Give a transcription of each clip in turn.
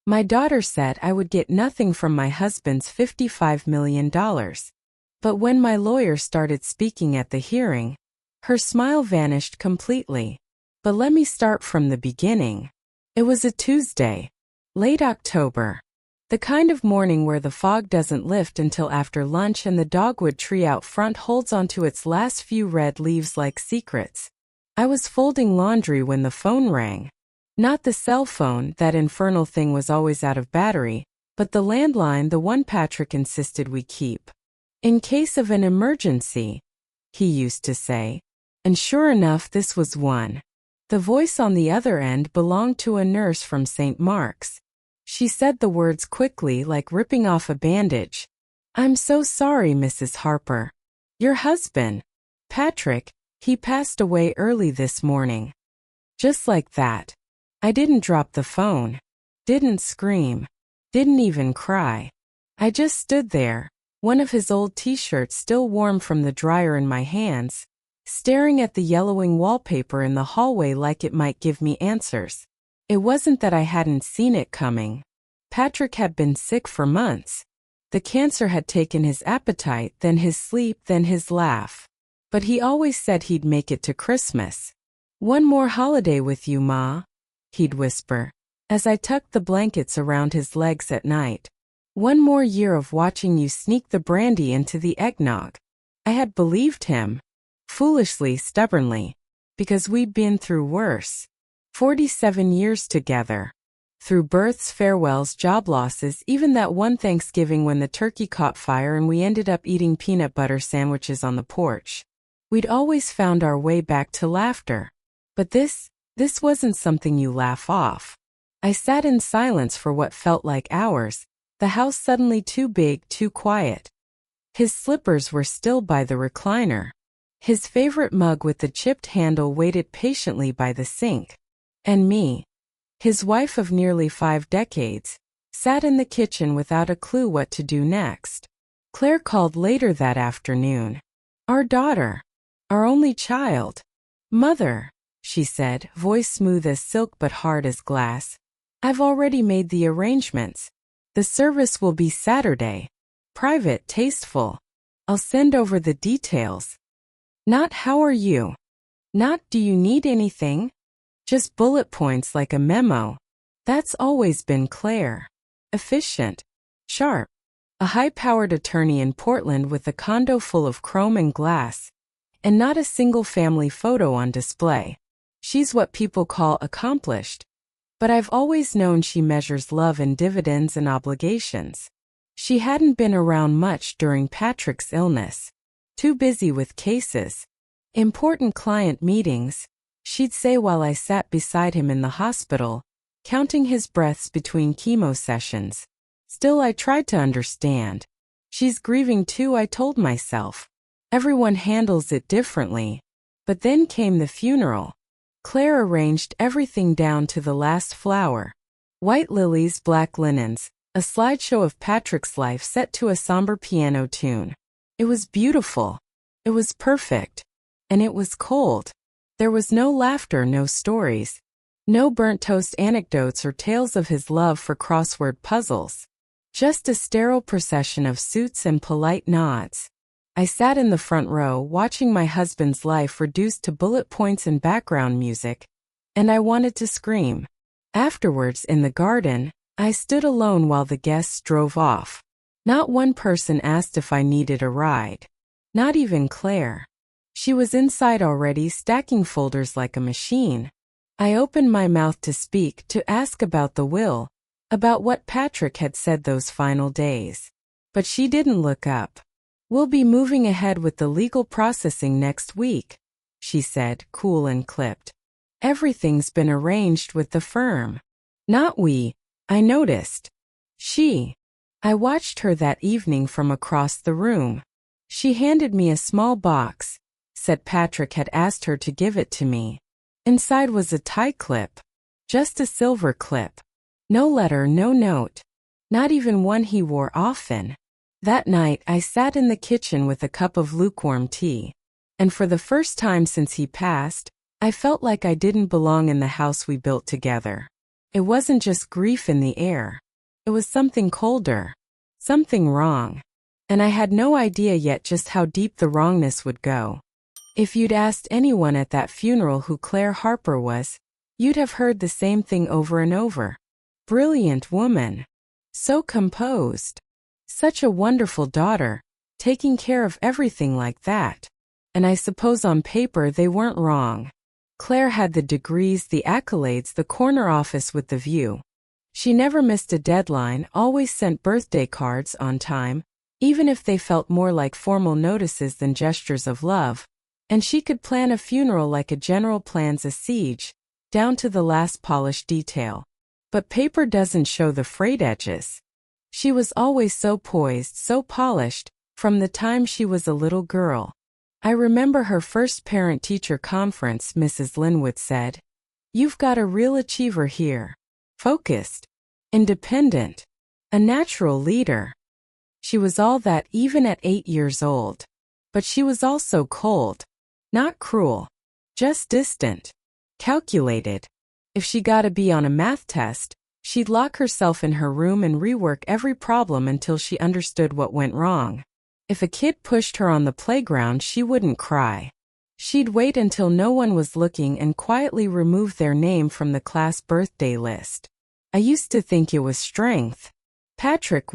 My daughter said I would get nothing from my husband's $55 million. But when my lawyer started speaking at the hearing, her smile vanished completely. But let me start from the beginning. It was a Tuesday, late October. The kind of morning where the fog doesn't lift until after lunch and the dogwood tree out front holds onto its last few red leaves like secrets. I was folding laundry when the phone rang. Not the cell phone, that infernal thing was always out of battery, but the landline, the one Patrick insisted we keep. In case of an emergency, he used to say. And sure enough, this was one. The voice on the other end belonged to a nurse from St. Mark's. She said the words quickly, like ripping off a bandage. "I'm so sorry, Mrs. Harper. Your husband, Patrick, he passed away early this morning." Just like that. I didn't drop the phone. Didn't scream. Didn't even cry. I just stood there, one of his old t-shirts still warm from the dryer in my hands, staring at the yellowing wallpaper in the hallway like it might give me answers. It wasn't that I hadn't seen it coming. Patrick had been sick for months. The cancer had taken his appetite, then his sleep, then his laugh. But he always said he'd make it to Christmas. "One more holiday with you, Ma," he'd whisper, as I tucked the blankets around his legs at night. "One more year of watching you sneak the brandy into the eggnog." I had believed him. Foolishly, stubbornly. Because we'd been through worse. 47 years together. Through births, farewells, job losses, even that one Thanksgiving when the turkey caught fire and we ended up eating peanut butter sandwiches on the porch. We'd always found our way back to laughter. But this wasn't something you laugh off. I sat in silence for what felt like hours, the house suddenly too big, too quiet. His slippers were still by the recliner. His favorite mug with the chipped handle waited patiently by the sink. And me, his wife of nearly 5 decades, sat in the kitchen without a clue what to do next. Claire called later that afternoon. "Our daughter. Our only child. Mother," she said, voice smooth as silk but hard as glass. "I've already made the arrangements. The service will be Saturday. Private, tasteful. I'll send over the details. Not 'how are you?' Not 'do you need anything?' Just bullet points like a memo." That's always been Claire. Efficient. Sharp. A high-powered attorney in Portland with a condo full of chrome and glass. And not a single family photo on display. She's what people call accomplished. But I've always known she measures love in dividends and obligations. She hadn't been around much during Patrick's illness. Too busy with cases. Important client meetings, she'd say while I sat beside him in the hospital, counting his breaths between chemo sessions. Still, I tried to understand. She's grieving too, I told myself. Everyone handles it differently. But then came the funeral. Claire arranged everything down to the last flower. White lilies, black linens, a slideshow of Patrick's life set to a somber piano tune. It was beautiful. It was perfect. And it was cold. There was no laughter, no stories. No burnt toast anecdotes or tales of his love for crossword puzzles. Just a sterile procession of suits and polite nods. I sat in the front row watching my husband's life reduced to bullet points and background music, and I wanted to scream. Afterwards, in the garden, I stood alone while the guests drove off. Not one person asked if I needed a ride. Not even Claire. She was inside already, stacking folders like a machine. I opened my mouth to speak, to ask about the will, about what Patrick had said those final days. But she didn't look up. "We'll be moving ahead with the legal processing next week," she said, cool and clipped. "Everything's been arranged with the firm." Not we, I noticed. She. I watched her that evening from across the room. She handed me a small box. Said Patrick had asked her to give it to me. Inside was a tie clip. Just a silver clip. No letter, no note. Not even one he wore often. That night I sat in the kitchen with a cup of lukewarm tea. And for the first time since he passed, I felt like I didn't belong in the house we built together. It wasn't just grief in the air. It was something colder. Something wrong. And I had no idea yet just how deep the wrongness would go. If you'd asked anyone at that funeral who Claire Harper was, you'd have heard the same thing over and over. Brilliant woman. So composed. Such a wonderful daughter, taking care of everything like that. And I suppose on paper they weren't wrong. Claire had the degrees, the accolades, the corner office with the view. She never missed a deadline, always sent birthday cards on time, even if they felt more like formal notices than gestures of love. And she could plan a funeral like a general plans a siege, down to the last polished detail. But paper doesn't show the frayed edges. She was always so poised, so polished, from the time she was a little girl. I remember her first parent-teacher conference, Mrs. Linwood said, "You've got a real achiever here. Focused. Independent. A natural leader." She was all that even at 8 years old. But she was also cold. Not cruel. Just distant. Calculated. If she got a B on a math test, she'd lock herself in her room and rework every problem until she understood what went wrong. If a kid pushed her on the playground, she wouldn't cry. She'd wait until no one was looking and quietly remove their name from the class birthday list. I used to think it was strength. Patrick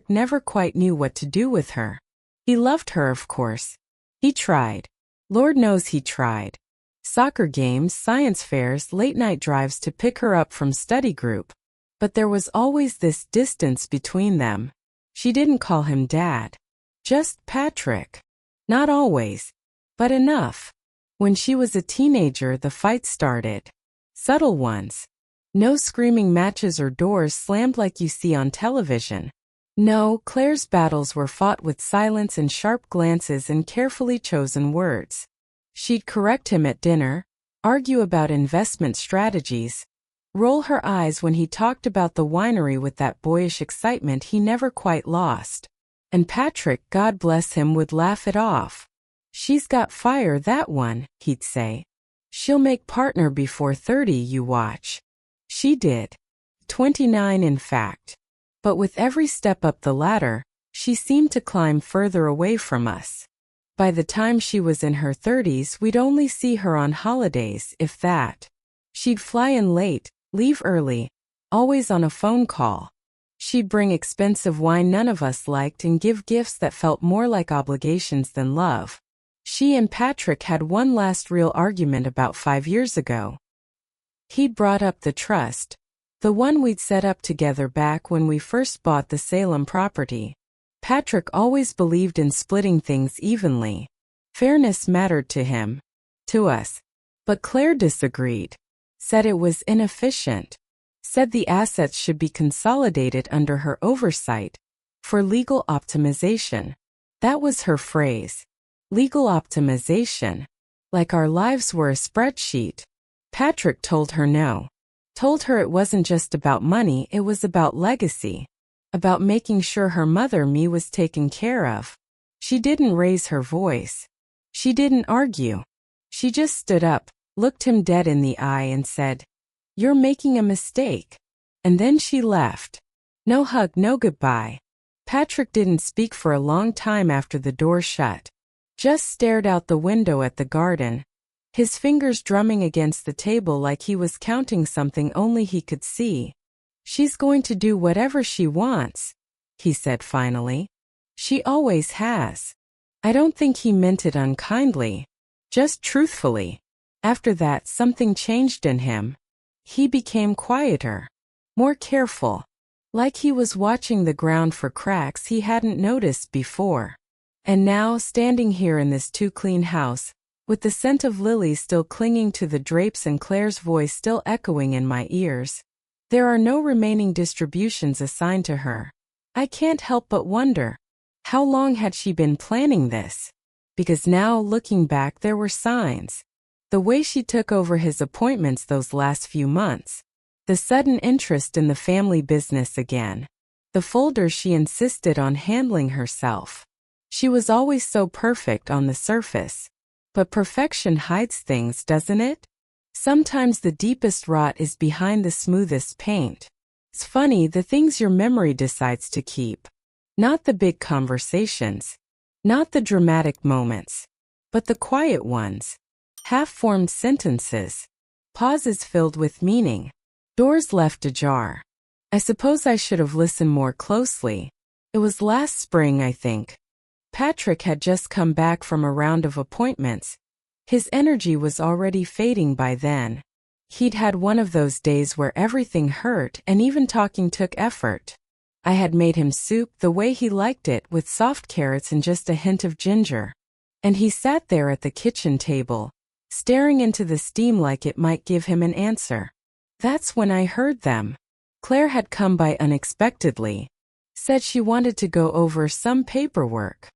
never quite knew what to do with her. He loved her, of course. He tried. Lord knows he tried. Soccer games, science fairs, late-night drives to pick her up from study group. But there was always this distance between them. She didn't call him Dad. Just Patrick. Not always. But enough. When she was a teenager, the fights started. Subtle ones. No screaming matches or doors slammed like you see on television. No, Claire's battles were fought with silence and sharp glances and carefully chosen words. She'd correct him at dinner, argue about investment strategies, roll her eyes when he talked about the winery with that boyish excitement he never quite lost. And Patrick, God bless him, would laugh it off. "She's got fire, that one," he'd say. "She'll make partner before 30, you watch." She did. 29 in fact. But with every step up the ladder, she seemed to climb further away from us. By the time she was in her 30s, we'd only see her on holidays, if that. She'd fly in late, leave early, always on a phone call. She'd bring expensive wine none of us liked and give gifts that felt more like obligations than love. She and Patrick had one last real argument about 5 years ago. He'd brought up the trust, the one we'd set up together back when we first bought the Salem property. Patrick always believed in splitting things evenly. Fairness mattered to him. To us. But Claire disagreed. Said it was inefficient. Said the assets should be consolidated under her oversight. For legal optimization. That was her phrase. Legal optimization. Like our lives were a spreadsheet. Patrick told her no. Told her it wasn't just about money, it was about legacy. About making sure her mother, me, was taken care of. She didn't raise her voice. She didn't argue. She just stood up, looked him dead in the eye and said, "You're making a mistake." And then she left. No hug, no goodbye. Patrick didn't speak for a long time after the door shut. Just stared out the window at the garden, his fingers drumming against the table like he was counting something only he could see. "She's going to do whatever she wants," he said finally. "She always has." I don't think he meant it unkindly, just truthfully. After that, something changed in him. He became quieter, more careful, like he was watching the ground for cracks he hadn't noticed before. And now, standing here in this too-clean house, with the scent of lilies still clinging to the drapes and Claire's voice still echoing in my ears, there are no remaining distributions assigned to her. I can't help but wonder, how long had she been planning this? Because now, looking back, there were signs. The way she took over his appointments those last few months. The sudden interest in the family business again. The folders she insisted on handling herself. She was always so perfect on the surface. But perfection hides things, doesn't it? Sometimes the deepest rot is behind the smoothest paint. It's funny, the things your memory decides to keep. Not the big conversations. Not the dramatic moments. But the quiet ones. Half-formed sentences. Pauses filled with meaning. Doors left ajar. I suppose I should have listened more closely. It was last spring, I think. Patrick had just come back from a round of appointments. His energy was already fading by then. He'd had one of those days where everything hurt and even talking took effort. I had made him soup the way he liked it, with soft carrots and just a hint of ginger. And he sat there at the kitchen table, staring into the steam like it might give him an answer. That's when I heard them. Claire had come by unexpectedly. Said she wanted to go over some paperwork.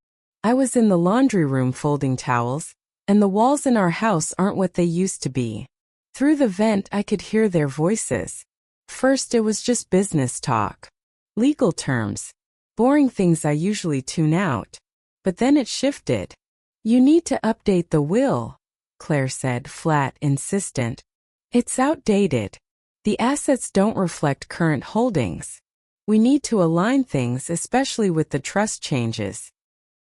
I was in the laundry room folding towels, and the walls in our house aren't what they used to be. Through the vent I could hear their voices. First it was just business talk. Legal terms. Boring things I usually tune out. But then it shifted. You need to update the will, Claire said, flat, insistent. It's outdated. The assets don't reflect current holdings. We need to align things, especially with the trust changes.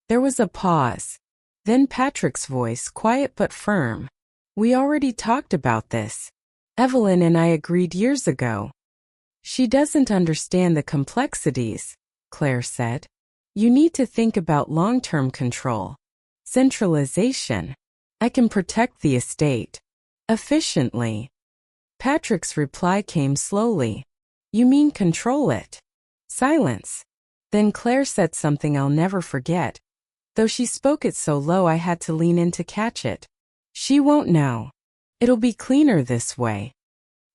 There was a pause. Then Patrick's voice, quiet but firm. We already talked about this. Evelyn and I agreed years ago. She doesn't understand the complexities, Claire said. You need to think about long-term control. Centralization. I can protect the estate. Efficiently. Patrick's reply came slowly. You mean control it? Silence. Then Claire said something I'll never forget. Though she spoke it so low I had to lean in to catch it. She won't know. It'll be cleaner this way.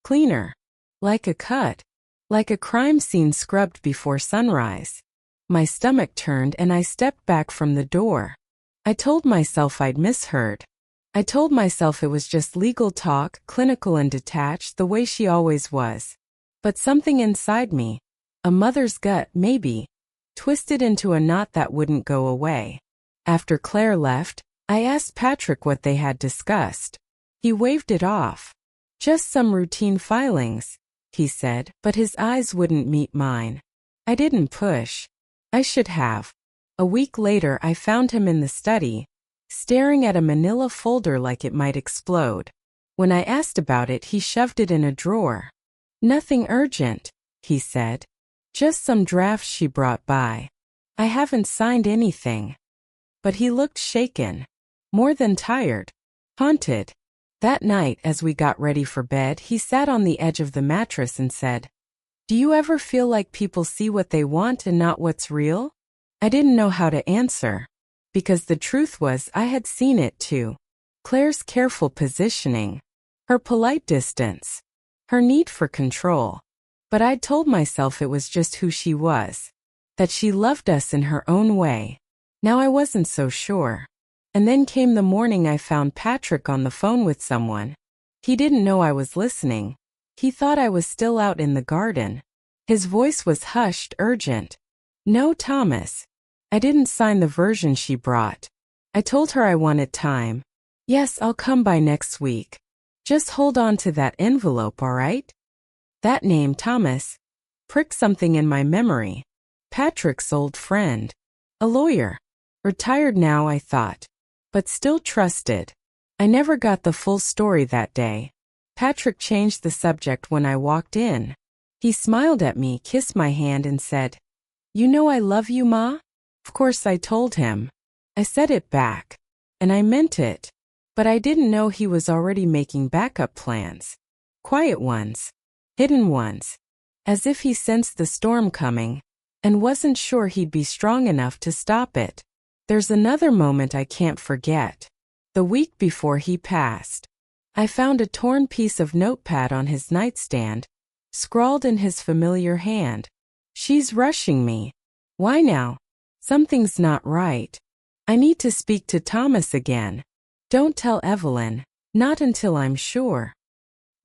Cleaner. Like a cut. Like a crime scene scrubbed before sunrise. My stomach turned and I stepped back from the door. I told myself I'd misheard. I told myself it was just legal talk, clinical and detached, the way she always was. But something inside me, a mother's gut maybe, twisted into a knot that wouldn't go away. After Claire left, I asked Patrick what they had discussed. He waved it off. Just some routine filings, he said, but his eyes wouldn't meet mine. I didn't push. I should have. A week later I found him in the study, staring at a manila folder like it might explode. When I asked about it, he shoved it in a drawer. Nothing urgent, he said. Just some drafts she brought by. I haven't signed anything. But he looked shaken. More than tired. Haunted. That night, as we got ready for bed, he sat on the edge of the mattress and said, Do you ever feel like people see what they want and not what's real? I didn't know how to answer. Because the truth was, I had seen it too. Claire's careful positioning. Her polite distance. Her need for control. But I'd told myself it was just who she was. That she loved us in her own way. Now I wasn't so sure. And then came the morning I found Patrick on the phone with someone. He didn't know I was listening. He thought I was still out in the garden. His voice was hushed, urgent. No, Thomas. I didn't sign the version she brought. I told her I wanted time. Yes, I'll come by next week. Just hold on to that envelope, all right? That name, Thomas, pricked something in my memory. Patrick's old friend. A lawyer. Retired now, I thought. But still trusted. I never got the full story that day. Patrick changed the subject when I walked in. He smiled at me, kissed my hand and said, You know I love you, Ma? Of course I told him. I said it back. And I meant it. But I didn't know he was already making backup plans. Quiet ones. Hidden ones. As if he sensed the storm coming, and wasn't sure he'd be strong enough to stop it. There's another moment I can't forget. The week before he passed. I found a torn piece of notepad on his nightstand, scrawled in his familiar hand. She's rushing me. Why now? Something's not right. I need to speak to Thomas again. Don't tell Evelyn. Not until I'm sure.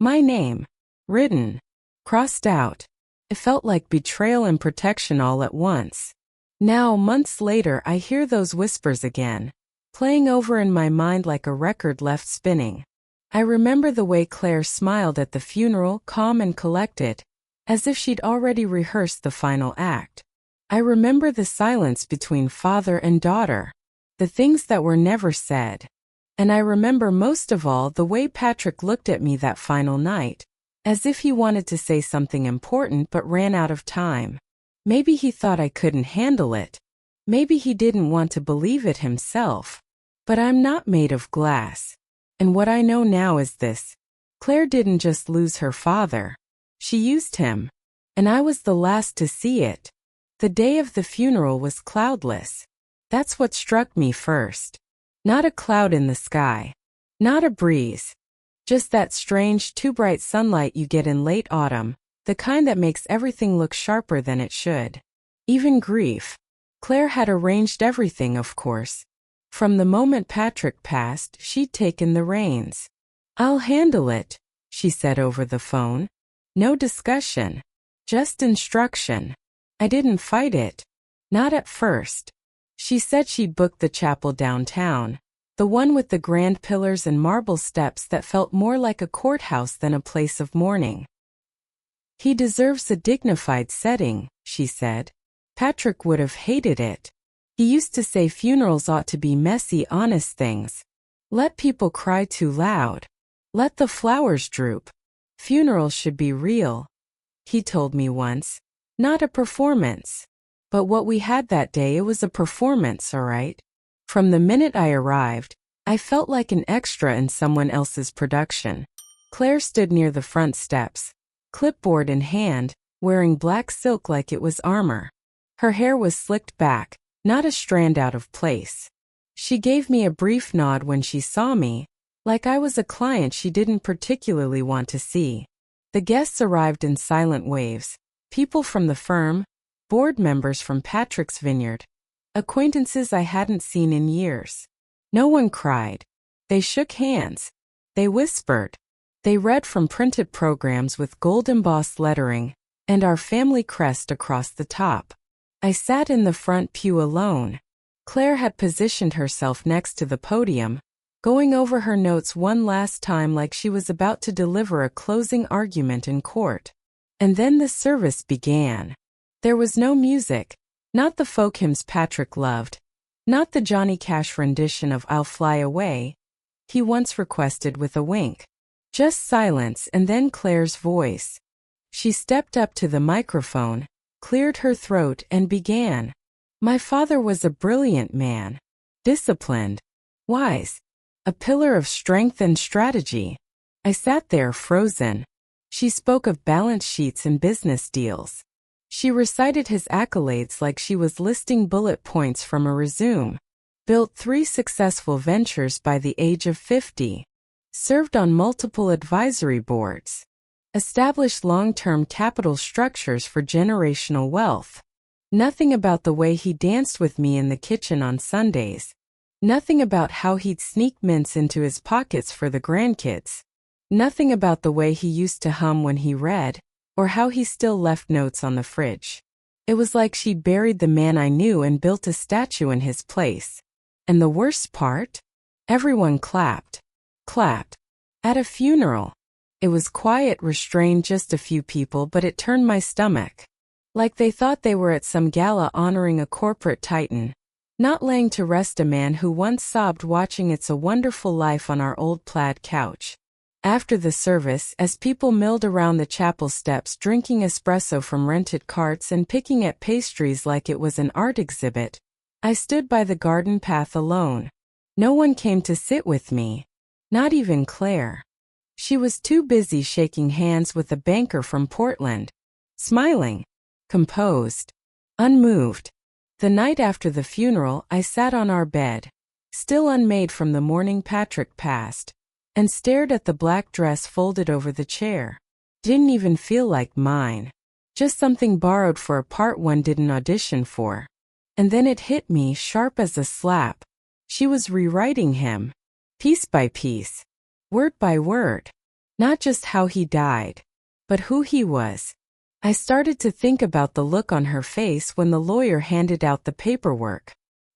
My name. Written. Crossed out. It felt like betrayal and protection all at once. Now, months later, I hear those whispers again, playing over in my mind like a record left spinning. I remember the way Claire smiled at the funeral, calm and collected, as if she'd already rehearsed the final act. I remember the silence between father and daughter, the things that were never said. And I remember most of all the way Patrick looked at me that final night, as if he wanted to say something important but ran out of time. Maybe he thought I couldn't handle it. Maybe he didn't want to believe it himself. But I'm not made of glass. And what I know now is this. Claire didn't just lose her father. She used him. And I was the last to see it. The day of the funeral was cloudless. That's what struck me first. Not a cloud in the sky. Not a breeze. Just that strange, too bright sunlight you get in late autumn, the kind that makes everything look sharper than it should. Even grief. Claire had arranged everything, of course. From the moment Patrick passed, she'd taken the reins. "I'll handle it," she said over the phone. No discussion. Just instruction. I didn't fight it. Not at first. She said she'd booked the chapel downtown, the one with the grand pillars and marble steps that felt more like a courthouse than a place of mourning. "He deserves a dignified setting," she said. Patrick would have hated it. He used to say funerals ought to be messy, honest things. Let people cry too loud. Let the flowers droop. Funerals should be real. He told me once. Not a performance. But what we had that day, it was a performance, all right. From the minute I arrived, I felt like an extra in someone else's production. Claire stood near the front steps, clipboard in hand, wearing black silk like it was armor. Her hair was slicked back, not a strand out of place. She gave me a brief nod when she saw me, like I was a client she didn't particularly want to see. The guests arrived in silent waves. People from the firm, board members from Patrick's Vineyard, acquaintances I hadn't seen in years. No one cried. They shook hands. They whispered. They read from printed programs with gold-embossed lettering, and our family crest across the top. I sat in the front pew alone. Claire had positioned herself next to the podium, going over her notes one last time like she was about to deliver a closing argument in court. And then the service began. There was no music, not the folk hymns Patrick loved, not the Johnny Cash rendition of "I'll Fly Away" he once requested with a wink. Just silence and then Claire's voice. She stepped up to the microphone, cleared her throat and began. "My father was a brilliant man. Disciplined. Wise. A pillar of strength and strategy." I sat there frozen. She spoke of balance sheets and business deals. She recited his accolades like she was listing bullet points from a resume. Built 3 successful ventures by the age of 50. Served on multiple advisory boards. Established long-term capital structures for generational wealth. Nothing about the way he danced with me in the kitchen on Sundays. Nothing about how he'd sneak mints into his pockets for the grandkids. Nothing about the way he used to hum when he read, or how he still left notes on the fridge. It was like she buried the man I knew and built a statue in his place. And the worst part? Everyone clapped. Clapped. At a funeral. It was quiet, restrained, just a few people, but it turned my stomach. Like they thought they were at some gala honoring a corporate titan. Not laying to rest a man who once sobbed watching It's a Wonderful Life on our old plaid couch. After the service, as people milled around the chapel steps drinking espresso from rented carts and picking at pastries like it was an art exhibit, I stood by the garden path alone. No one came to sit with me. Not even Claire. She was too busy shaking hands with a banker from Portland. Smiling. Composed. Unmoved. The night after the funeral, I sat on our bed, still unmade from the morning Patrick passed, and stared at the black dress folded over the chair. Didn't even feel like mine. Just something borrowed for a part one didn't audition for. And then it hit me sharp as a slap. She was rewriting him. Piece by piece. Word by word. Not just how he died, but who he was. I started to think about the look on her face when the lawyer handed out the paperwork.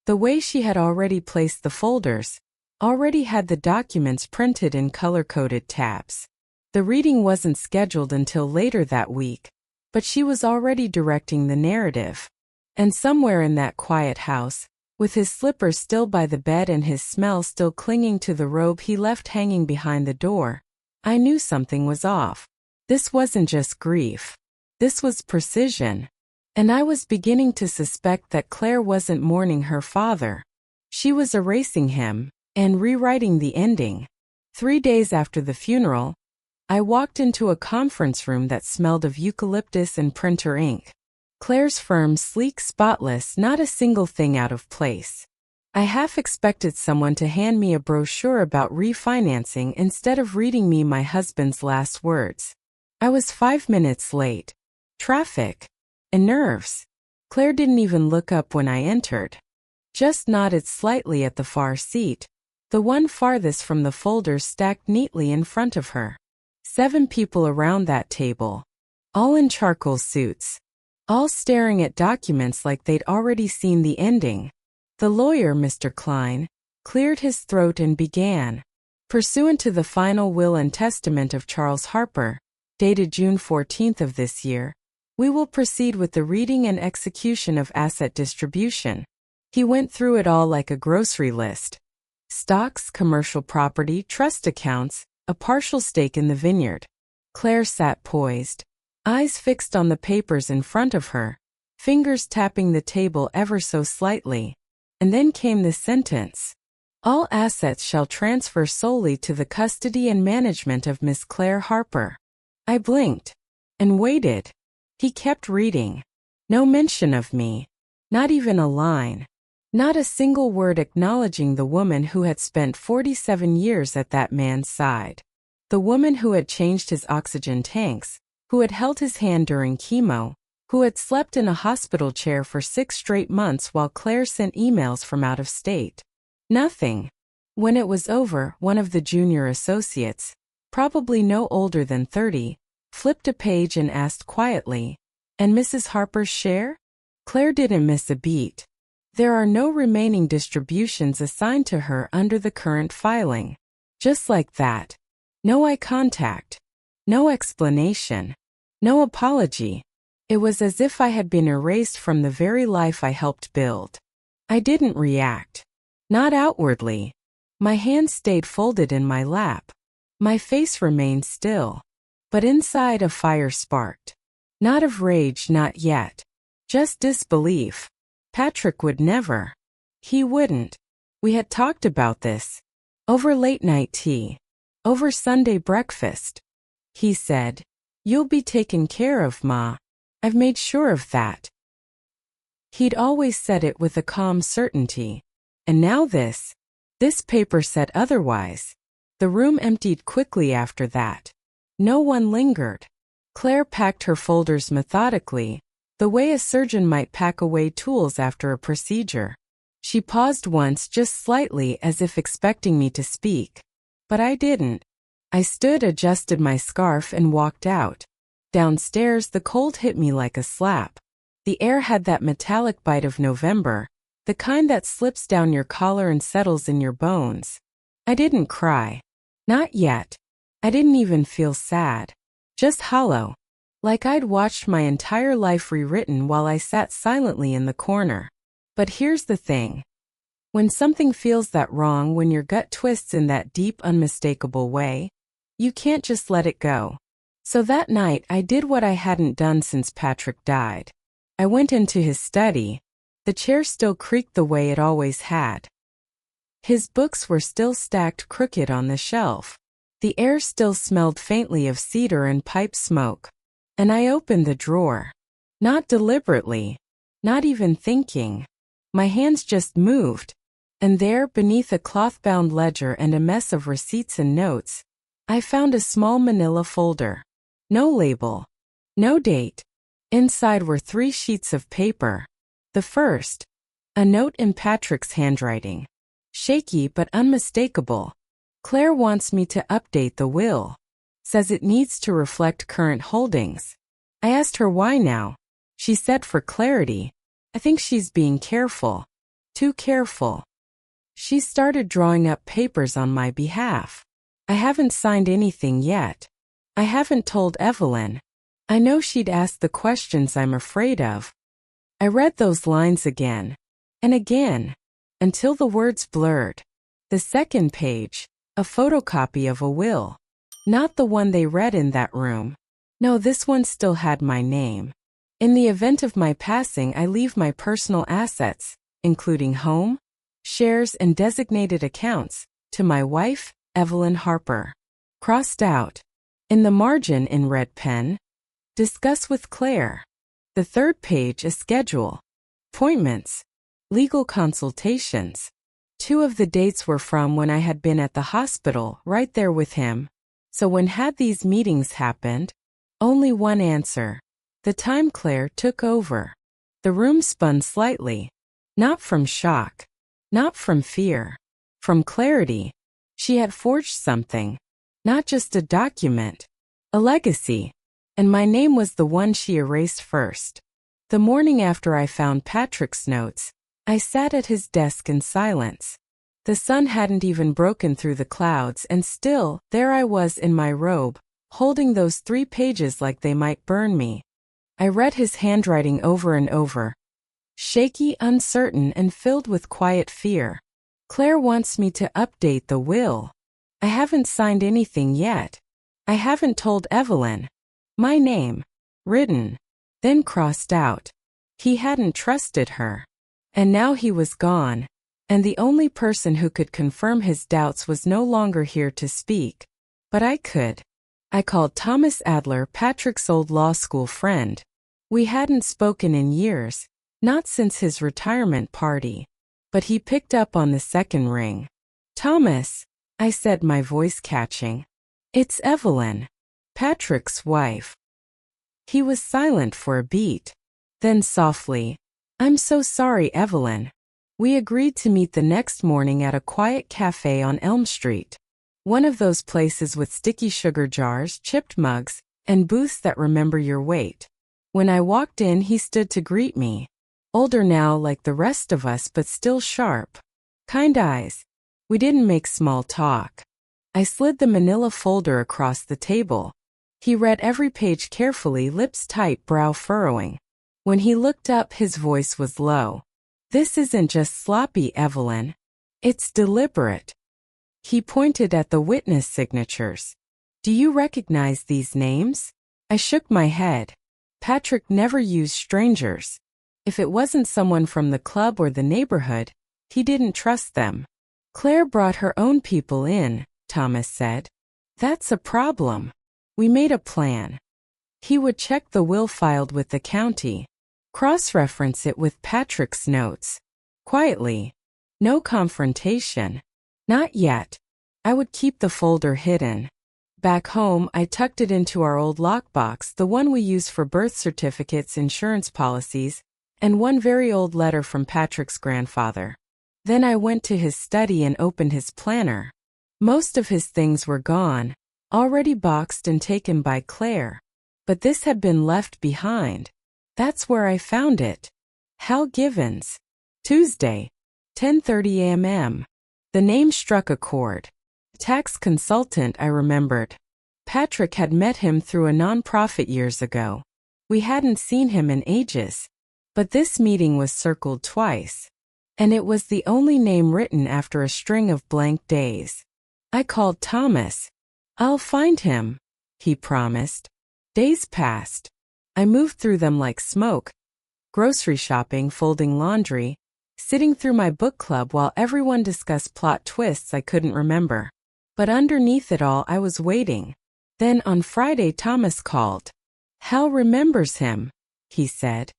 The way she had already placed the folders. already had the documents printed in color-coded tabs. The reading wasn't scheduled until later that week, but she was already directing the narrative. And somewhere in that quiet house, with his slippers still by the bed and his smell still clinging to the robe he left hanging behind the door, I knew something was off. This wasn't just grief. This was precision. And I was beginning to suspect that Claire wasn't mourning her father. She was erasing him and rewriting the ending. 3 days after the funeral, I walked into a conference room that smelled of eucalyptus and printer ink. Claire's firm, sleek, spotless, not a single thing out of place. I half expected someone to hand me a brochure about refinancing instead of reading me my husband's last words. I was 5 minutes late. Traffic. And nerves. Claire didn't even look up when I entered. Just nodded slightly at the far seat, the one farthest from the folders stacked neatly in front of her. 7 people around that table. All in charcoal suits. All staring at documents like they'd already seen the ending. The lawyer, Mr. Klein, cleared his throat and began. Pursuant to the final will and testament of Charles Harper, dated June 14th of this year, we will proceed with the reading and execution of asset distribution. He went through it all like a grocery list. Stocks, commercial property, trust accounts, a partial stake in the vineyard. Claire sat poised, eyes fixed on the papers in front of her, fingers tapping the table ever so slightly. And then came the sentence. All assets shall transfer solely to the custody and management of Miss Claire Harper. I blinked and waited. He kept reading. No mention of me. Not even a line. Not a single word acknowledging the woman who had spent 47 years at that man's side. The woman who had changed his oxygen tanks, who had held his hand during chemo, who had slept in a hospital chair for 6 straight months while Claire sent emails from out of state. Nothing. When it was over, one of the junior associates, probably no older than 30, flipped a page and asked quietly, "And Mrs. Harper's share?" Claire didn't miss a beat. There are no remaining distributions assigned to her under the current filing. Just like that. No eye contact. No explanation. No apology. It was as if I had been erased from the very life I helped build. I didn't react. Not outwardly. My hands stayed folded in my lap. My face remained still. But inside a fire sparked. Not of rage, not yet. Just disbelief. Patrick would never. He wouldn't. We had talked about this. Over late-night tea. Over Sunday breakfast. He said, "You'll be taken care of, Ma. I've made sure of that." He'd always said it with a calm certainty. And now this paper said otherwise. The room emptied quickly after that. No one lingered. Claire packed her folders methodically, the way a surgeon might pack away tools after a procedure. She paused once just slightly as if expecting me to speak. But I didn't. I stood, adjusted my scarf and walked out. Downstairs the cold hit me like a slap. The air had that metallic bite of November, the kind that slips down your collar and settles in your bones. I didn't cry. Not yet. I didn't even feel sad. Just hollow. Like I'd watched my entire life rewritten while I sat silently in the corner. But here's the thing. When something feels that wrong, when your gut twists in that deep, unmistakable way, you can't just let it go. So that night I did what I hadn't done since Patrick died. I went into his study. The chair still creaked the way it always had. His books were still stacked crooked on the shelf. The air still smelled faintly of cedar and pipe smoke. And I opened the drawer. Not deliberately. Not even thinking. My hands just moved. And there, beneath a cloth-bound ledger and a mess of receipts and notes, I found a small manila folder. No label. No date. Inside were 3 sheets of paper. The first, a note in Patrick's handwriting. Shaky but unmistakable. "Claire wants me to update the will. Says it needs to reflect current holdings." I asked her why now. She said for clarity. I think she's being careful. Too careful. She started drawing up papers on my behalf. I haven't signed anything yet. I haven't told Evelyn. I know she'd ask the questions I'm afraid of. I read those lines again and again until the words blurred. The second page, a photocopy of a will. Not the one they read in that room. No, this one still had my name. In the event of my passing, I leave my personal assets, including home, shares, and designated accounts, to my wife, Evelyn Harper. Crossed out. In the margin in red pen, discuss with Claire. The third page, a schedule. Appointments. Legal consultations. 2 of the dates were from when I had been at the hospital, right there with him. So when had these meetings happened? Only one answer. The time Claire took over. The room spun slightly. Not from shock. Not from fear. From clarity. She had forged something. Not just a document. A legacy. And my name was the one she erased first. The morning after I found Patrick's notes, I sat at his desk in silence. The sun hadn't even broken through the clouds, and still, there I was in my robe, holding those 3 pages like they might burn me. I read his handwriting over and over. Shaky, uncertain, and filled with quiet fear. Claire wants me to update the will. I haven't signed anything yet. I haven't told Evelyn. My name. Written. Then crossed out. He hadn't trusted her. And now he was gone. And the only person who could confirm his doubts was no longer here to speak. But I could. I called Thomas Adler, Patrick's old law school friend. We hadn't spoken in years, not since his retirement party. But he picked up on the second ring. Thomas, I said, my voice catching. It's Evelyn, Patrick's wife. He was silent for a beat. Then softly, I'm so sorry, Evelyn. We agreed to meet the next morning at a quiet cafe on Elm Street. One of those places with sticky sugar jars, chipped mugs, and booths that remember your weight. When I walked in, he stood to greet me. Older now like the rest of us, but still sharp. Kind eyes. We didn't make small talk. I slid the manila folder across the table. He read every page carefully, lips tight, brow furrowing. When he looked up, his voice was low. This isn't just sloppy, Evelyn. It's deliberate. He pointed at the witness signatures. Do you recognize these names? I shook my head. Patrick never used strangers. If it wasn't someone from the club or the neighborhood, he didn't trust them. Claire brought her own people in, Thomas said. That's a problem. We made a plan. He would check the will filed with the county. Cross-reference it with Patrick's notes. Quietly. No confrontation. Not yet. I would keep the folder hidden. Back home, I tucked it into our old lockbox, the one we use for birth certificates, insurance policies, and one very old letter from Patrick's grandfather. Then I went to his study and opened his planner. Most of his things were gone, already boxed and taken by Claire. But this had been left behind. That's where I found it. Hal Givens. Tuesday. 10:30 a.m. The name struck a chord. Tax consultant, I remembered. Patrick had met him through a nonprofit years ago. We hadn't seen him in ages. But this meeting was circled twice. And it was the only name written after a string of blank days. I called Thomas. I'll find him, he promised. Days passed. I moved through them like smoke. Grocery shopping, folding laundry, sitting through my book club while everyone discussed plot twists I couldn't remember. But underneath it all, I was waiting. Then on Friday, Thomas called. Hal remembers him, he said.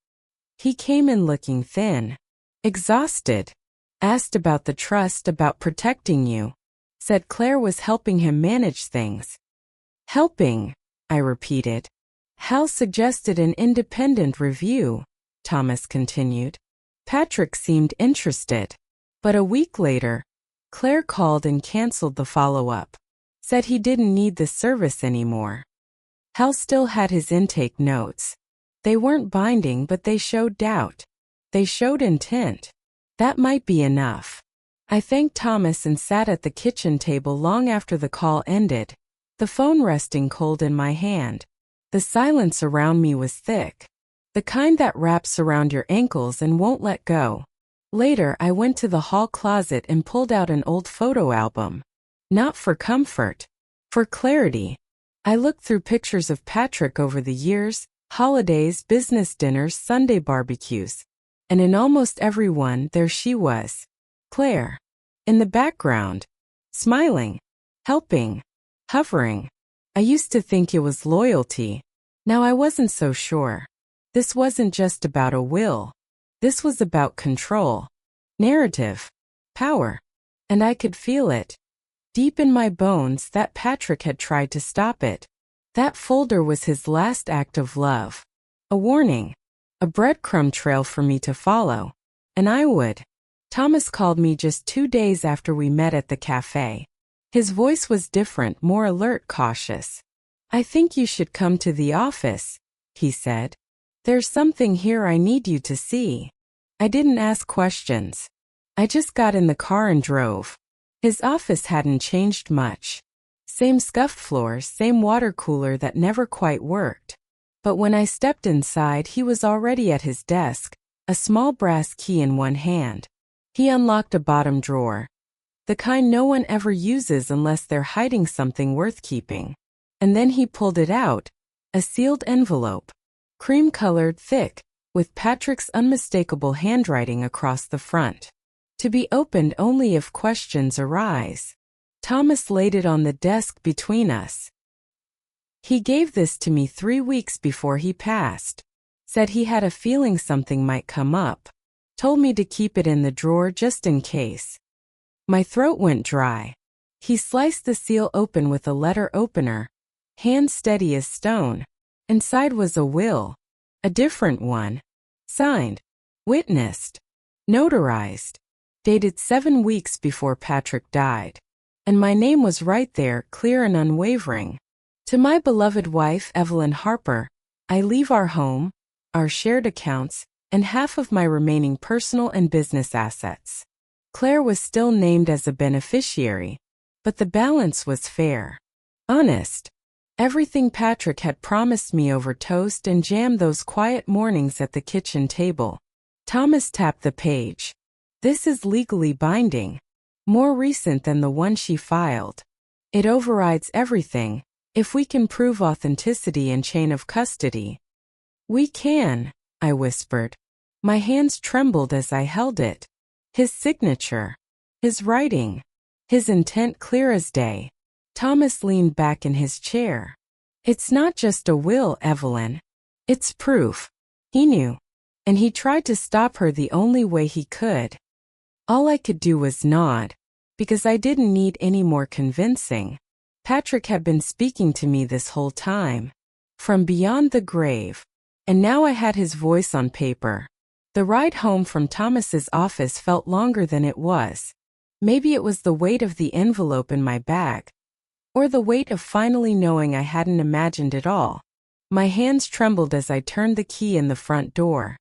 He came in looking thin. Exhausted. Asked about the trust, about protecting you. Said Claire was helping him manage things. Helping, I repeated. Hal suggested an independent review, Thomas continued. Patrick seemed interested. But a week later, Claire called and canceled the follow-up. Said he didn't need the service anymore. Hal still had his intake notes. They weren't binding, but they showed doubt. They showed intent. That might be enough. I thanked Thomas and sat at the kitchen table long after the call ended, the phone resting cold in my hand. The silence around me was thick. The kind that wraps around your ankles and won't let go. Later, I went to the hall closet and pulled out an old photo album. Not for comfort. For clarity. I looked through pictures of Patrick over the years, holidays, business dinners, Sunday barbecues. And in almost every one, there she was. Claire. In the background. Smiling. Helping. Hovering. I used to think it was loyalty. Now I wasn't so sure. This wasn't just about a will. This was about control. Narrative. Power. And I could feel it. Deep in my bones that Patrick had tried to stop it. That folder was his last act of love. A warning. A breadcrumb trail for me to follow. And I would. Thomas called me just 2 days after we met at the cafe. His voice was different, more alert, cautious. "I think you should come to the office," he said. "There's something here I need you to see." I didn't ask questions. I just got in the car and drove. His office hadn't changed much. Same scuffed floors, same water cooler that never quite worked. But when I stepped inside, he was already at his desk, a small brass key in one hand. He unlocked a bottom drawer. The kind no one ever uses unless they're hiding something worth keeping. And then he pulled it out, a sealed envelope. Cream-colored, thick, with Patrick's unmistakable handwriting across the front. To be opened only if questions arise. Thomas laid it on the desk between us. He gave this to me 3 weeks before he passed. Said he had a feeling something might come up. Told me to keep it in the drawer just in case. My throat went dry. He sliced the seal open with a letter opener, hand steady as stone. Inside was a will. A different one. Signed. Witnessed. Notarized. Dated 7 weeks before Patrick died. And my name was right there, clear and unwavering. To my beloved wife, Evelyn Harper, I leave our home, our shared accounts, and half of my remaining personal and business assets. Claire was still named as a beneficiary, but the balance was fair. Honest. Everything Patrick had promised me over toast and jam those quiet mornings at the kitchen table. Thomas tapped the page. This is legally binding. More recent than the one she filed. It overrides everything, if we can prove authenticity and chain of custody. We can, I whispered. My hands trembled as I held it. His signature. His writing. His intent clear as day. Thomas leaned back in his chair. It's not just a will, Evelyn. It's proof. He knew. And he tried to stop her the only way he could. All I could do was nod, because I didn't need any more convincing. Patrick had been speaking to me this whole time. From beyond the grave. And now I had his voice on paper. The ride home from Thomas's office felt longer than it was. Maybe it was the weight of the envelope in my bag. Or the weight of finally knowing I hadn't imagined it all. My hands trembled as I turned the key in the front door.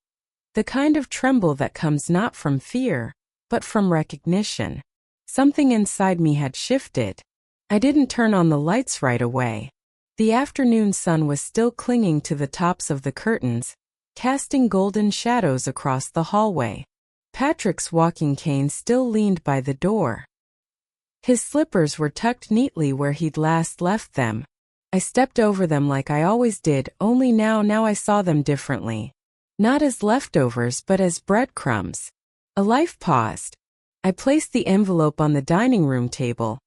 The kind of tremble that comes not from fear, but from recognition. Something inside me had shifted. I didn't turn on the lights right away. The afternoon sun was still clinging to the tops of the curtains, casting golden shadows across the hallway. Patrick's walking cane still leaned by the door. His slippers were tucked neatly where he'd last left them. I stepped over them like I always did, only now I saw them differently. Not as leftovers but as breadcrumbs. A life paused. I placed the envelope on the dining room table,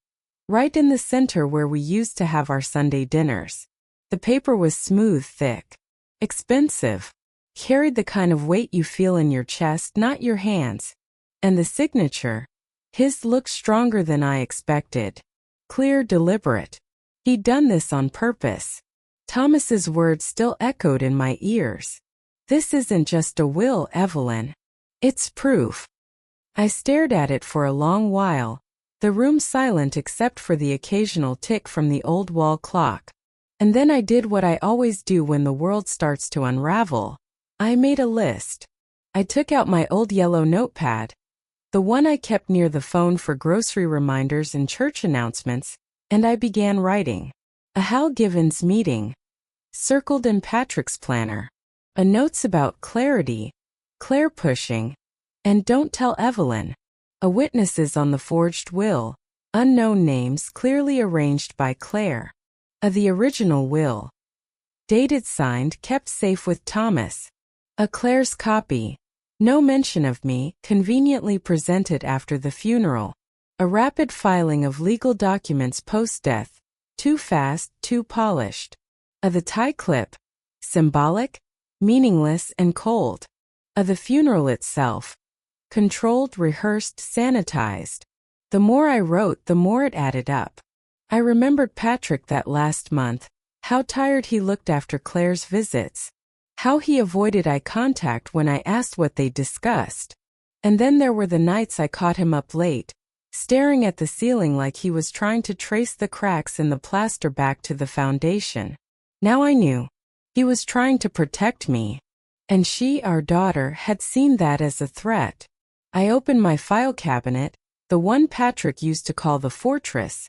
right in the center where we used to have our Sunday dinners. The paper was smooth, thick. Expensive. Carried the kind of weight you feel in your chest, not your hands. And the signature. His looked stronger than I expected. Clear, deliberate. He'd done this on purpose. Thomas's words still echoed in my ears. This isn't just a will, Evelyn. It's proof. I stared at it for a long while, the room silent except for the occasional tick from the old wall clock. And then I did what I always do when the world starts to unravel. I made a list. I took out my old yellow notepad. the one I kept near the phone for grocery reminders and church announcements, and I began writing. A Hal Givens meeting, circled in Patrick's planner. A notes about clarity, Claire pushing, and don't tell Evelyn. A witnesses on the forged will, unknown names clearly arranged by Claire. The original will. Dated, signed, kept safe with Thomas. A Claire's copy. No mention of me, conveniently presented after the funeral. A rapid filing of legal documents post-death. Too fast, too polished. The tie clip. Symbolic, meaningless, and cold. The funeral itself. Controlled, rehearsed, sanitized. The more I wrote, the more it added up. I remembered Patrick that last month, how tired he looked after Claire's visits, how he avoided eye contact when I asked what they discussed. And then there were the nights I caught him up late, staring at the ceiling like he was trying to trace the cracks in the plaster back to the foundation. Now I knew. He was trying to protect me. And she, our daughter, had seen that as a threat. I opened my file cabinet, the one Patrick used to call the fortress,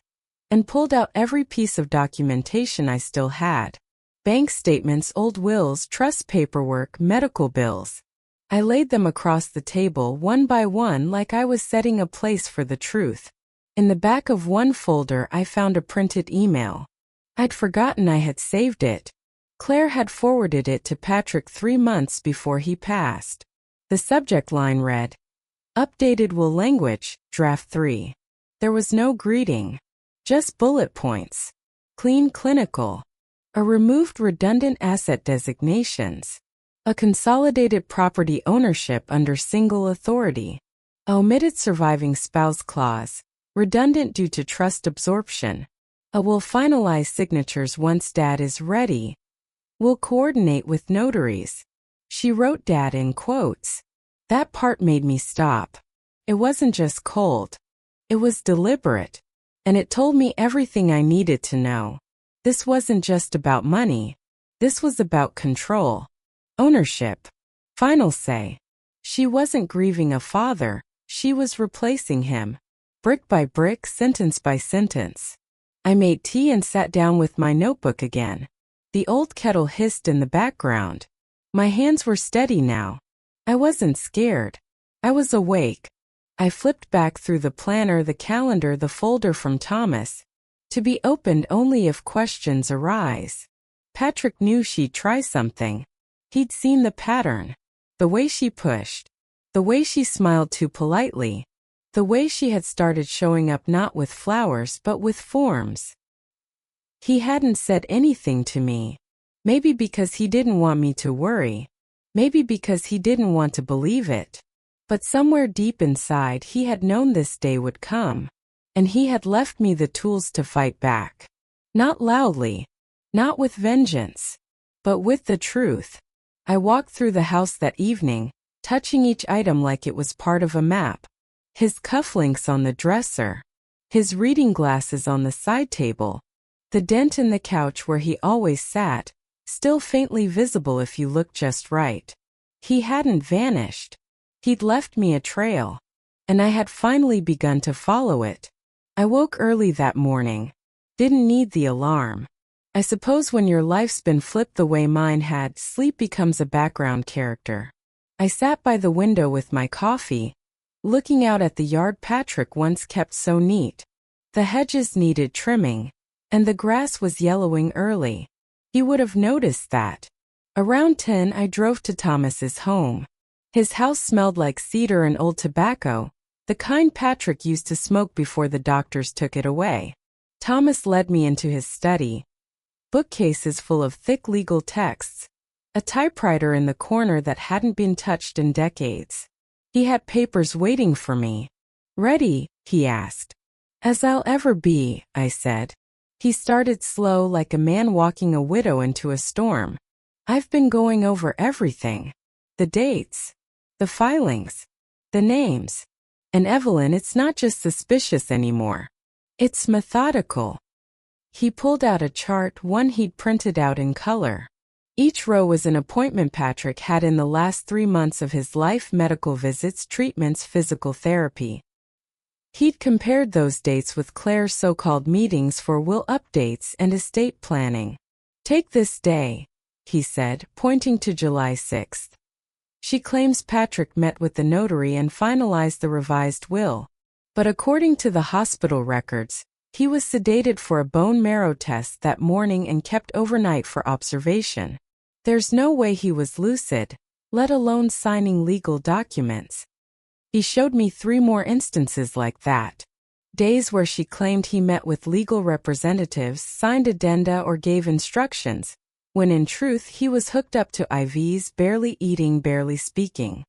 and pulled out every piece of documentation I still had. Bank statements, old wills, trust paperwork, medical bills. I laid them across the table one by one like I was setting a place for the truth. In the back of one folder I found a printed email. I'd forgotten I had saved it. Claire had forwarded it to Patrick 3 months before he passed. The subject line read, "Updated will language, draft 3. There was no greeting. Just bullet points. Clean, clinical. A removed redundant asset designations. A consolidated property ownership under single authority. A omitted surviving spouse clause, redundant due to trust absorption. A will finalize signatures once Dad is ready. Will coordinate with notaries." She wrote Dad in quotes. That part made me stop. It wasn't just cold. It was deliberate. And it told me everything I needed to know. This wasn't just about money. This was about control. Ownership. Final say. She wasn't grieving a father, she was replacing him. Brick by brick, sentence by sentence. I made tea and sat down with my notebook again. The old kettle hissed in the background. My hands were steady now. I wasn't scared. I was awake. I flipped back through the planner, the calendar, the folder from Thomas. To be opened only if questions arise. Patrick knew she'd try something. He'd seen the pattern. The way she pushed. The way she smiled too politely. The way she had started showing up not with flowers but with forms. He hadn't said anything to me. Maybe because he didn't want me to worry. Maybe because he didn't want to believe it. But somewhere deep inside he had known this day would come. And he had left me the tools to fight back. Not loudly. Not with vengeance. But with the truth. I walked through the house that evening, touching each item like it was part of a map. His cufflinks on the dresser. His reading glasses on the side table. The dent in the couch where he always sat, still faintly visible if you looked just right. He hadn't vanished. He'd left me a trail. And I had finally begun to follow it. I woke early that morning. Didn't need the alarm. I suppose when your life's been flipped the way mine had, sleep becomes a background character. I sat by the window with my coffee, looking out at the yard Patrick once kept so neat. The hedges needed trimming, and the grass was yellowing early. He would have noticed that. Around 10 I drove to Thomas's home. His house smelled like cedar and old tobacco, the kind Patrick used to smoke before the doctors took it away. Thomas led me into his study. Bookcases full of thick legal texts. A typewriter in the corner that hadn't been touched in decades. He had papers waiting for me. "Ready?" he asked. "As I'll ever be," I said. He started slow like a man walking a widow into a storm. "I've been going over everything. The dates. The filings. The names. And Evelyn, it's not just suspicious anymore. It's methodical." He pulled out a chart, one he'd printed out in color. Each row was an appointment Patrick had in the last 3 months of his life: medical visits, treatments, physical therapy. He'd compared those dates with Claire's so-called meetings for will updates and estate planning. "Take this day," he said, pointing to July 6th. "She claims Patrick met with the notary and finalized the revised will. But according to the hospital records, he was sedated for a bone marrow test that morning and kept overnight for observation. There's no way he was lucid, let alone signing legal documents." He showed me 3 more instances like that. Days where she claimed he met with legal representatives, signed addenda, or gave instructions, when in truth he was hooked up to IVs, barely eating, barely speaking.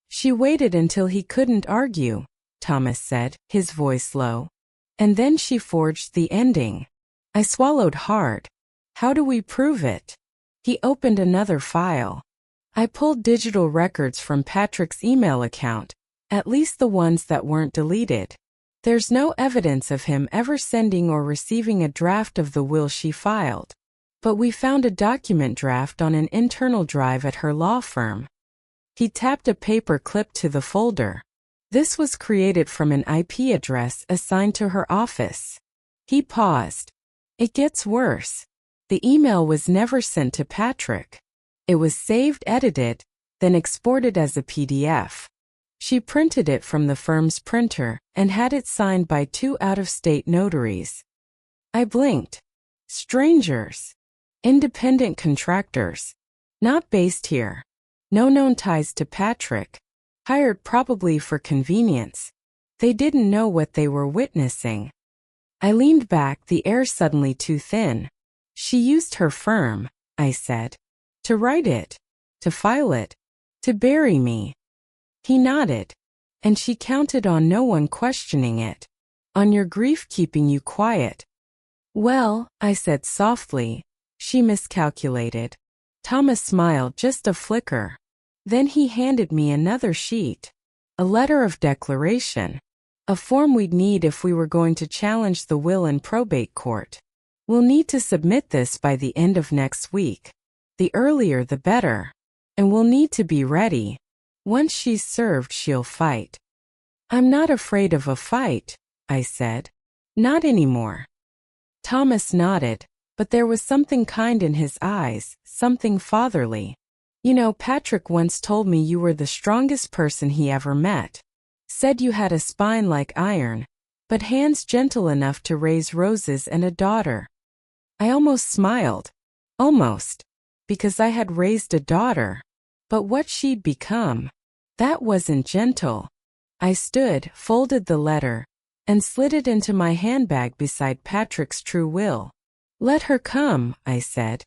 "She waited until he couldn't argue," Thomas said, his voice low. "And then she forged the ending." I swallowed hard. "How do we prove it?" He opened another file. I pulled digital records from Patrick's email account, at least the ones that weren't deleted. There's no evidence of him ever sending or receiving a draft of the will she filed. But we found a document draft on an internal drive at her law firm. He tapped a paper clip to the folder. This was created from an IP address assigned to her office. He paused. "It gets worse. The email was never sent to Patrick. It was saved, edited, then exported as a PDF. She printed it from the firm's printer and had it signed by 2 out-of-state notaries." I blinked. Strangers. Independent contractors. Not based here. No known ties to Patrick. Hired probably for convenience. They didn't know what they were witnessing. I leaned back, the air suddenly too thin. "She used her firm," I said. "To write it. To file it. To bury me." He nodded. "And she counted on no one questioning it. On your grief keeping you quiet." "Well," I said softly, "she miscalculated." Thomas smiled, just a flicker. Then he handed me another sheet. A letter of declaration. A form we'd need if we were going to challenge the will in probate court. "We'll need to submit this by the end of next week. The earlier the better. And we'll need to be ready. Once she's served, she'll fight." "I'm not afraid of a fight," I said. "Not anymore." Thomas nodded, but there was something kind in his eyes, something fatherly. "You know, Patrick once told me you were the strongest person he ever met. Said you had a spine like iron, but hands gentle enough to raise roses and a daughter." I almost smiled. Almost. Because I had raised a daughter. But what she'd become, that wasn't gentle. I stood, folded the letter, and slid it into my handbag beside Patrick's true will. "Let her come," I said.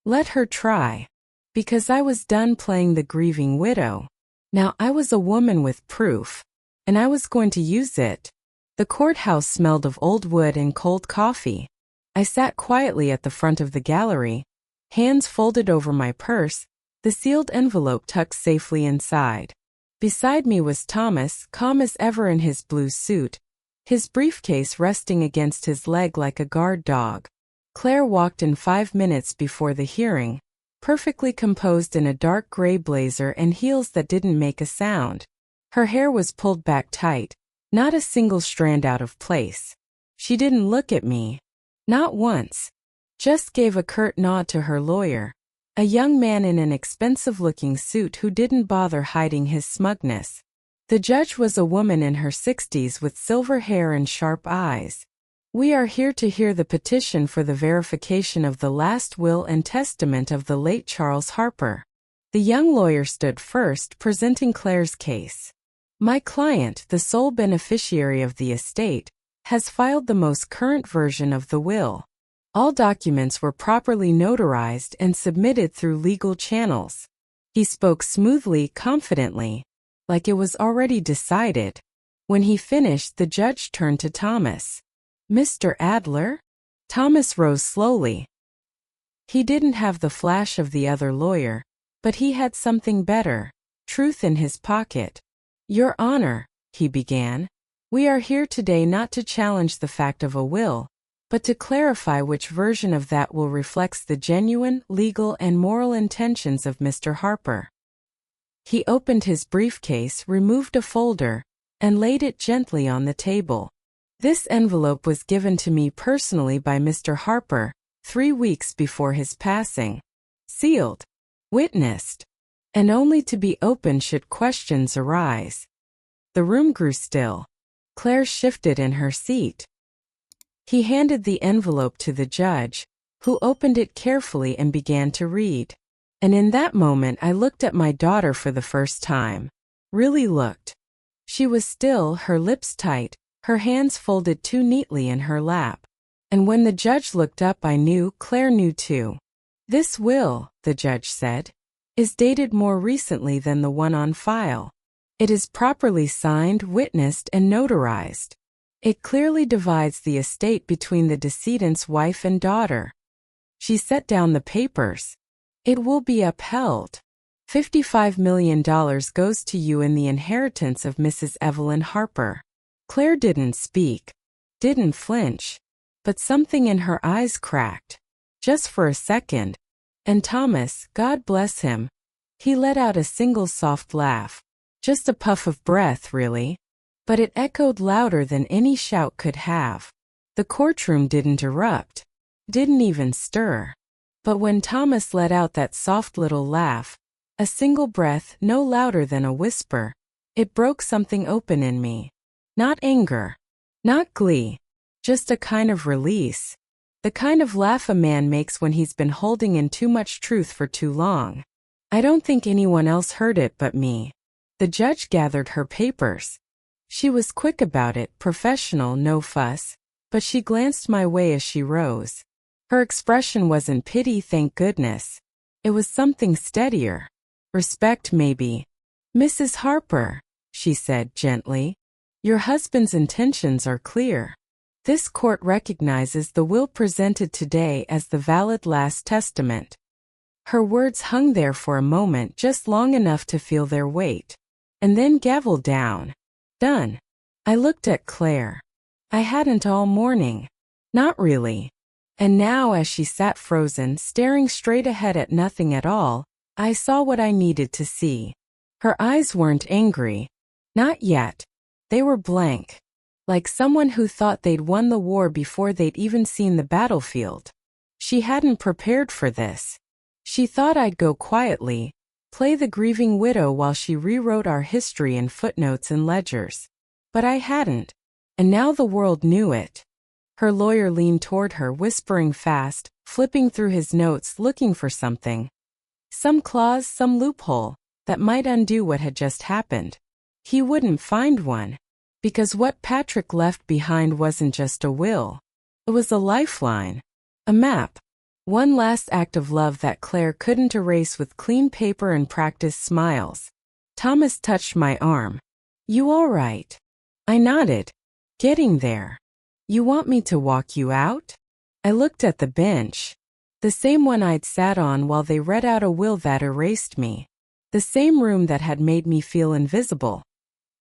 "Let her try." Because I was done playing the grieving widow. Now I was a woman with proof, and I was going to use it. The courthouse smelled of old wood and cold coffee. I sat quietly at the front of the gallery, hands folded over my purse, the sealed envelope tucked safely inside. Beside me was Thomas, calm as ever in his blue suit, his briefcase resting against his leg like a guard dog. Claire walked in 5 minutes before the hearing, perfectly composed in a dark gray blazer and heels that didn't make a sound. Her hair was pulled back tight, not a single strand out of place. She didn't look at me. Not once. Just gave a curt nod to her lawyer, a young man in an expensive-looking suit who didn't bother hiding his smugness. The judge was a woman in her 60s with silver hair and sharp eyes. "We are here to hear the petition for the verification of the last will and testament of the late Charles Harper." The young lawyer stood first, presenting Claire's case. "My client, the sole beneficiary of the estate, has filed the most current version of the will. All documents were properly notarized and submitted through legal channels." He spoke smoothly, confidently, like it was already decided. When he finished, the judge turned to Thomas. "Mr. Adler?" Thomas rose slowly. He didn't have the flash of the other lawyer, but he had something better, truth in his pocket. "Your Honor," he began, "we are here today not to challenge the fact of a will, but to clarify which version of that will reflects the genuine, legal and moral intentions of Mr. Harper. He opened his briefcase, removed a folder, and laid it gently on the table. This envelope was given to me personally by Mr. Harper, 3 weeks before his passing. Sealed, witnessed, and only to be opened should questions arise. The room grew still. Claire shifted in her seat. He handed the envelope to the judge, who opened it carefully and began to read. And in that moment I looked at my daughter for the first time. Really looked. She was still, her lips tight, her hands folded too neatly in her lap. And when the judge looked up I knew, Claire knew too. This will, the judge said, is dated more recently than the one on file. It is properly signed, witnessed, and notarized. It clearly divides the estate between the decedent's wife and daughter. She set down the papers. It will be upheld. $55 million goes to you in the inheritance of Mrs. Evelyn Harper. Claire didn't speak, didn't flinch, but something in her eyes cracked. Just for a second. And Thomas, God bless him, he let out a single soft laugh. Just a puff of breath, really. But it echoed louder than any shout could have. The courtroom didn't erupt, didn't even stir. But when Thomas let out that soft little laugh, a single breath no louder than a whisper, it broke something open in me. Not anger, not glee, just a kind of release. The kind of laugh a man makes when he's been holding in too much truth for too long. I don't think anyone else heard it but me. The judge gathered her papers. She was quick about it, professional, no fuss, but she glanced my way as she rose. Her expression wasn't pity, thank goodness. It was something steadier. Respect, maybe. Mrs. Harper, she said gently, your husband's intentions are clear. This court recognizes the will presented today as the valid last testament. Her words hung there for a moment, just long enough to feel their weight, and then gavelled down. Done. I looked at Claire. I hadn't all morning. Not really. And now as she sat frozen, staring straight ahead at nothing at all, I saw what I needed to see. Her eyes weren't angry. Not yet. They were blank. Like someone who thought they'd won the war before they'd even seen the battlefield. She hadn't prepared for this. She thought I'd go quietly, play the grieving widow while she rewrote our history in footnotes and ledgers. But I hadn't. And now the world knew it. Her lawyer leaned toward her, whispering fast, flipping through his notes, looking for something. Some clause, some loophole, that might undo what had just happened. He wouldn't find one. Because what Patrick left behind wasn't just a will. It was a lifeline. A map. One last act of love that Claire couldn't erase with clean paper and practiced smiles. Thomas touched my arm. You all right? I nodded. Getting there. You want me to walk you out? I looked at the bench. The same one I'd sat on while they read out a will that erased me. The same room that had made me feel invisible.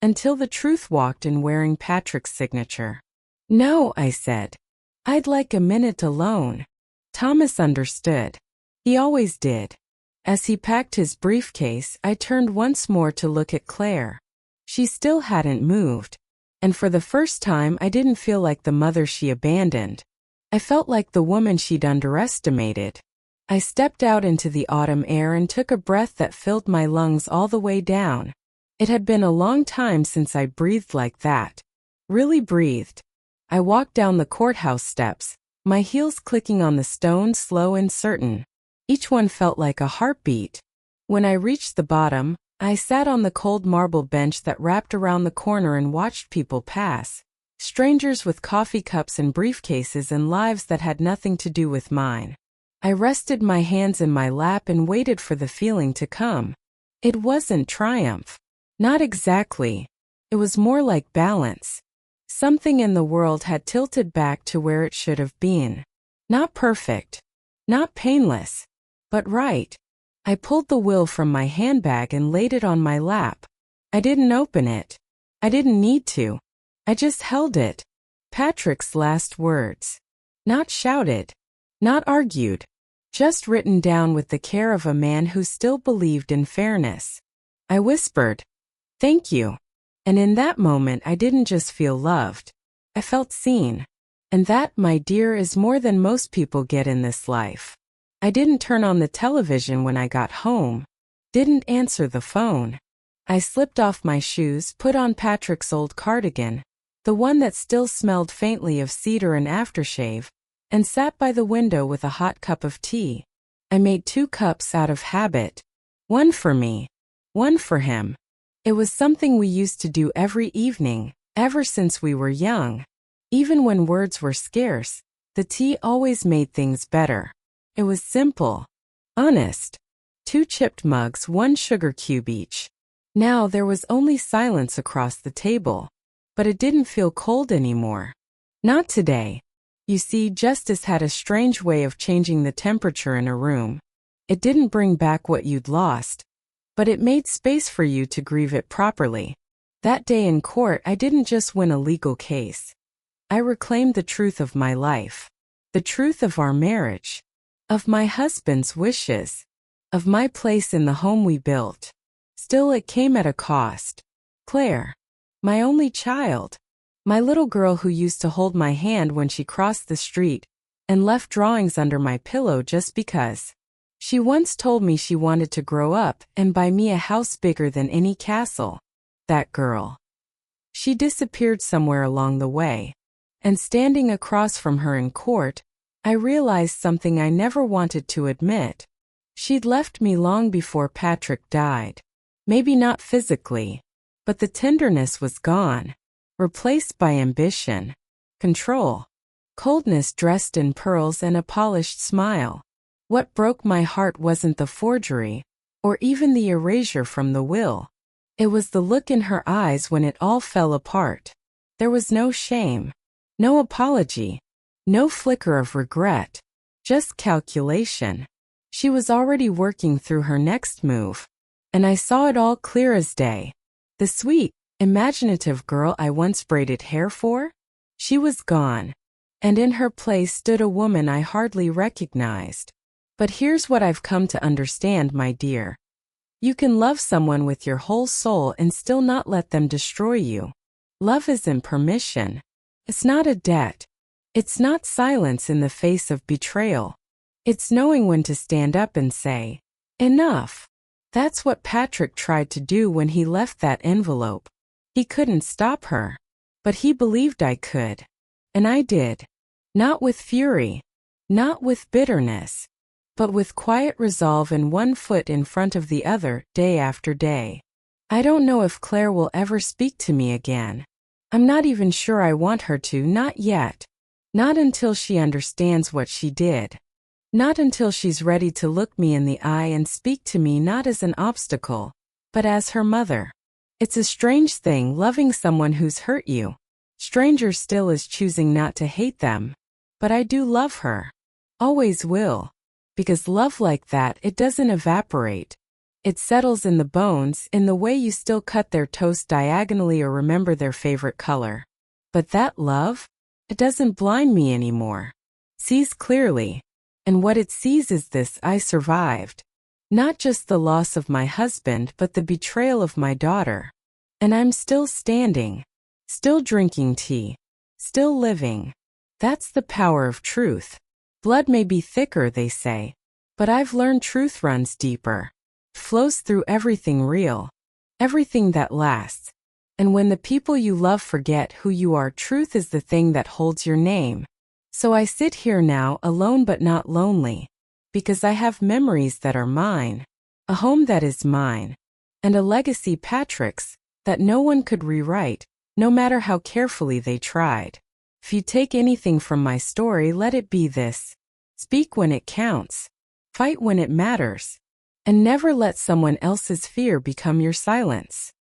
Until the truth walked in wearing Patrick's signature. No, I said. I'd like a minute alone. Thomas understood. He always did. As he packed his briefcase, I turned once more to look at Claire. She still hadn't moved. And for the first time I didn't feel like the mother she abandoned. I felt like the woman she'd underestimated. I stepped out into the autumn air and took a breath that filled my lungs all the way down. It had been a long time since I breathed like that. Really breathed. I walked down the courthouse steps, my heels clicking on the stone, slow and certain. Each one felt like a heartbeat. When I reached the bottom, I sat on the cold marble bench that wrapped around the corner and watched people pass. Strangers with coffee cups and briefcases and lives that had nothing to do with mine. I rested my hands in my lap and waited for the feeling to come. It wasn't triumph. Not exactly. It was more like balance. Something in the world had tilted back to where it should have been. Not perfect. Not painless. But right. I pulled the will from my handbag and laid it on my lap. I didn't open it. I didn't need to. I just held it. Patrick's last words. Not shouted. Not argued. Just written down with the care of a man who still believed in fairness. I whispered, "Thank you." And in that moment I didn't just feel loved. I felt seen. And that, my dear, is more than most people get in this life. I didn't turn on the television when I got home. Didn't answer the phone. I slipped off my shoes, put on Patrick's old cardigan, the one that still smelled faintly of cedar and aftershave, and sat by the window with a hot cup of tea. I made 2 cups out of habit. One for me. One for him. It was something we used to do every evening, ever since we were young. Even when words were scarce, the tea always made things better. It was simple. Honest. 2 chipped mugs, 1 sugar cube each. Now there was only silence across the table. But it didn't feel cold anymore. Not today. You see, justice had a strange way of changing the temperature in a room. It didn't bring back what you'd lost, but it made space for you to grieve it properly. That day in court, I didn't just win a legal case. I reclaimed the truth of my life, the truth of our marriage, of my husband's wishes, of my place in the home we built. Still, it came at a cost. Claire, my only child, my little girl who used to hold my hand when she crossed the street and left drawings under my pillow just because. She once told me she wanted to grow up and buy me a house bigger than any castle. That girl. She disappeared somewhere along the way. And standing across from her in court, I realized something I never wanted to admit. She'd left me long before Patrick died. Maybe not physically, but the tenderness was gone, replaced by ambition, control, coldness dressed in pearls and a polished smile. What broke my heart wasn't the forgery, or even the erasure from the will. It was the look in her eyes when it all fell apart. There was no shame. No apology, no flicker of regret, just calculation. She was already working through her next move, and I saw it all clear as day. The sweet, imaginative girl I once braided hair for? She was gone, and in her place stood a woman I hardly recognized. But here's what I've come to understand, my dear. You can love someone with your whole soul and still not let them destroy you. Love isn't permission. It's not a debt. It's not silence in the face of betrayal. It's knowing when to stand up and say, enough. That's what Patrick tried to do when he left that envelope. He couldn't stop her. But he believed I could. And I did. Not with fury. Not with bitterness. But with quiet resolve and one foot in front of the other, day after day. I don't know if Claire will ever speak to me again. I'm not even sure I want her to, not yet. Not until she understands what she did. Not until she's ready to look me in the eye and speak to me not as an obstacle, but as her mother. It's a strange thing loving someone who's hurt you. Stranger still is choosing not to hate them. But I do love her. Always will. Because love like that, it doesn't evaporate. It settles in the bones, in the way you still cut their toast diagonally or remember their favorite color. But that love? It doesn't blind me anymore. Sees clearly. And what it sees is this: I survived. Not just the loss of my husband, but the betrayal of my daughter. And I'm still standing. Still drinking tea. Still living. That's the power of truth. Blood may be thicker, they say. But I've learned truth runs deeper. Flows through everything real, everything that lasts. And when the people you love forget who you are, truth is the thing that holds your name. So I sit here now, alone but not lonely, because I have memories that are mine, a home that is mine, and a legacy, Patrick's, that no one could rewrite, no matter how carefully they tried. If you take anything from my story, let it be this: speak when it counts, fight when it matters. And never let someone else's fear become your silence.